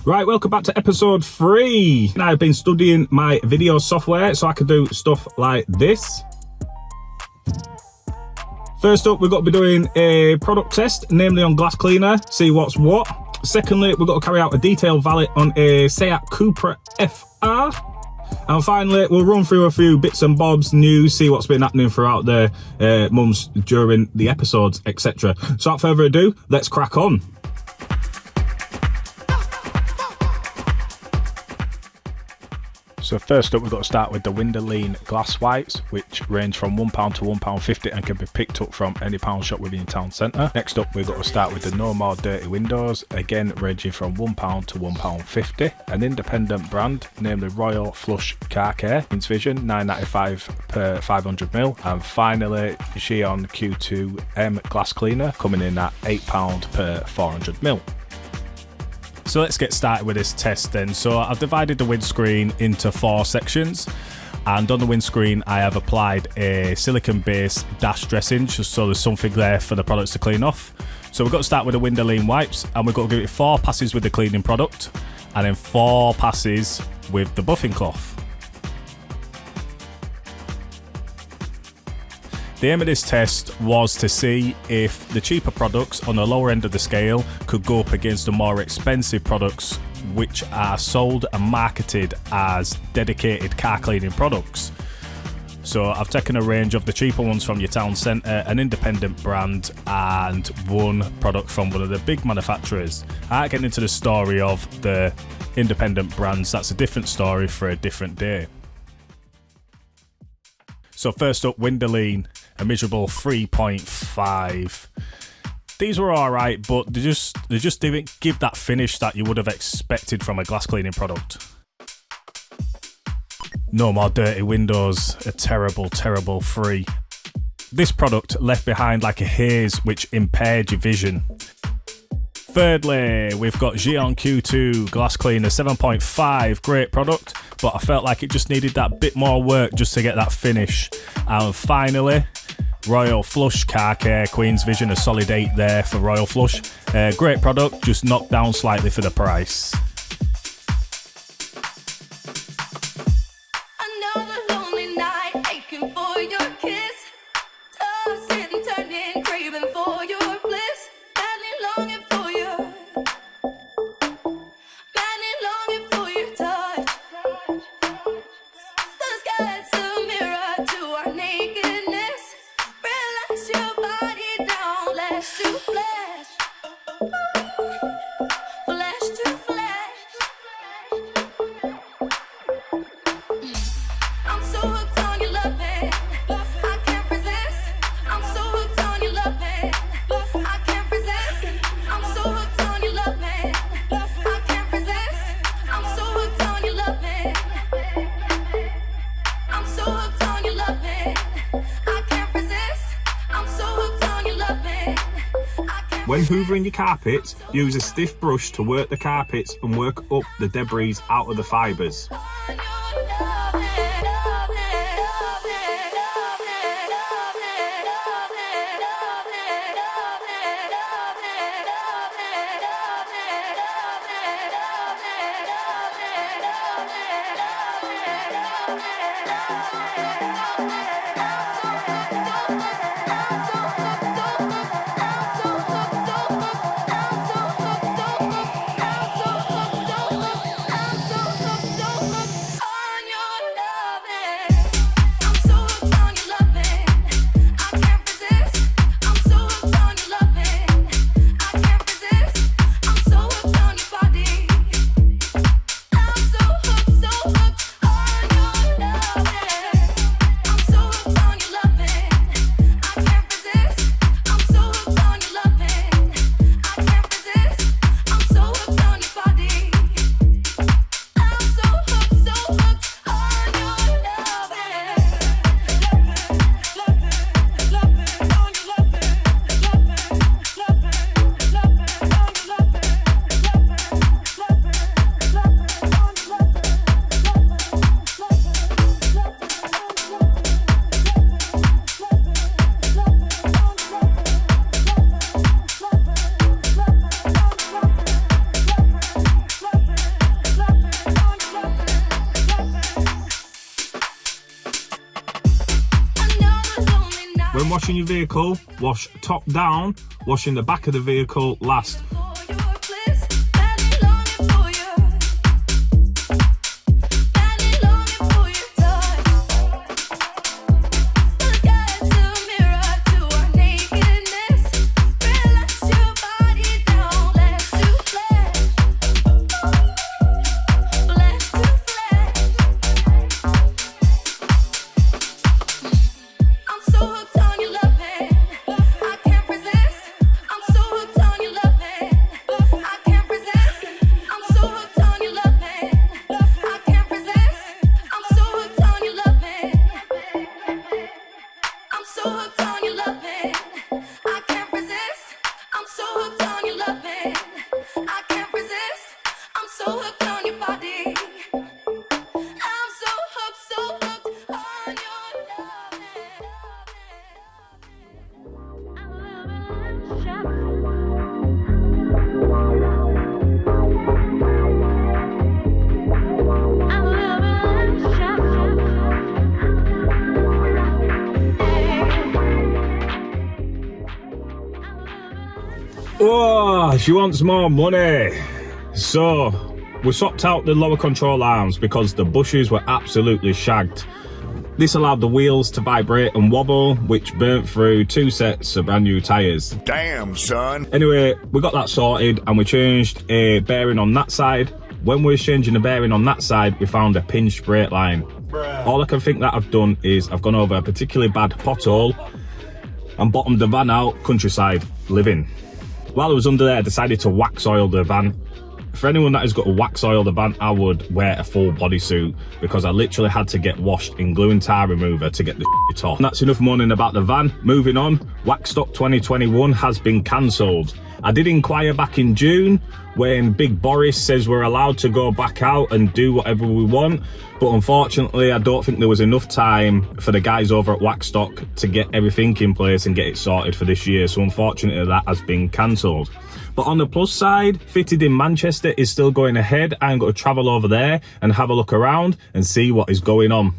Right, welcome back to episode 3. Now, I've been studying my video software so I can do stuff like this. First up, we've got to be doing a product test, namely on glass cleaner, see what's what. Secondly, we've got to carry out a detailed valet on a Seat Cupra FR. And finally, we'll run through a few bits and bobs, news, see what's been happening throughout the months during the episodes, etc. So without further ado, let's crack on. So first up, we've got to start with the window lean glass wipes, which range from £1 to £1.50 and can be picked up from any pound shop within town centre. Next up, we've got to start with the No More Dirty Windows, again ranging from £1 to £1.50. An independent brand, namely Royal Flush Car Care, Queen's Vision, £9.95 per 500ml. And finally, Xion Q2M glass cleaner, coming in at £8 per 400ml. So let's get started with this test then. So I've divided the windscreen into 4 sections, and on the windscreen I have applied a silicone base dash dressing just so there's something there for the products to clean off. So we've got to start with the window lean wipes, and we've got to give it 4 passes with the cleaning product and then 4 passes with the buffing cloth. The aim of this test was to see if the cheaper products on the lower end of the scale could go up against the more expensive products which are sold and marketed as dedicated car cleaning products. So I've taken a range of the cheaper ones from your town centre, an independent brand, and one product from one of the big manufacturers. I ain't getting into the story of the independent brands, that's a different story for a different day. So first up, window lean. A miserable 3.5. These were alright, but they just didn't give that finish that you would have expected from a glass cleaning product. No More Dirty Windows, a terrible, terrible 3. This product left behind like a haze which impaired your vision. Thirdly, we've got Xion Q2 glass cleaner, 7.5, great product, but I felt like it just needed that bit more work just to get that finish. And finally, Royal Flush Car Care, Queen's Vision, a solid 8 there for Royal Flush. Great product, just knocked down slightly for the price. Another lonely night, aching for your kiss, tossing and turning, craving for your bliss, madly longing for you, madly longing for your touch. The sky's a mirror to our nakedness. Relax your body down, flesh to flesh, flesh to flesh. I'm so hooked on your loving, I can't resist. I'm so hooked on your loving, I can't resist. I'm so hooked on your loving, I can't resist. I'm so hooked on your loving. I'm so hooked on your loving, I can't resist. I'm so hooked on your loving. When hoovering your carpets, use a stiff brush to work the carpets and work up the debris out of the fibres. washing your vehicle, wash top down, washing the back of the vehicle last. Oh, she wants more money. So, we swapped out the lower control arms because the bushes were absolutely shagged. This allowed the wheels to vibrate and wobble, which burnt through 2 sets of brand new tyres. Damn, son. Anyway, we got that sorted and we changed a bearing on that side. When we was changing the bearing on that side, we found a pinched brake line. All I can think that I've done is I've gone over a particularly bad pothole and bottomed the van out countryside living. While I was under there, I decided to wax oil the van. For anyone that has got to wax oil the van, I would wear a full bodysuit because I literally had to get washed in glue and tar remover to get the shit off. And that's enough moaning about the van. Moving on, Waxstock 2021 has been cancelled. I did inquire back in June when Big Boris says we're allowed to go back out and do whatever we want, but unfortunately I don't think there was enough time for the guys over at Waxstock to get everything in place and get it sorted for this year, so unfortunately that has been cancelled. But on the plus side, Fitted in Manchester is still going ahead. I'm going to travel over there and have a look around and see what is going on.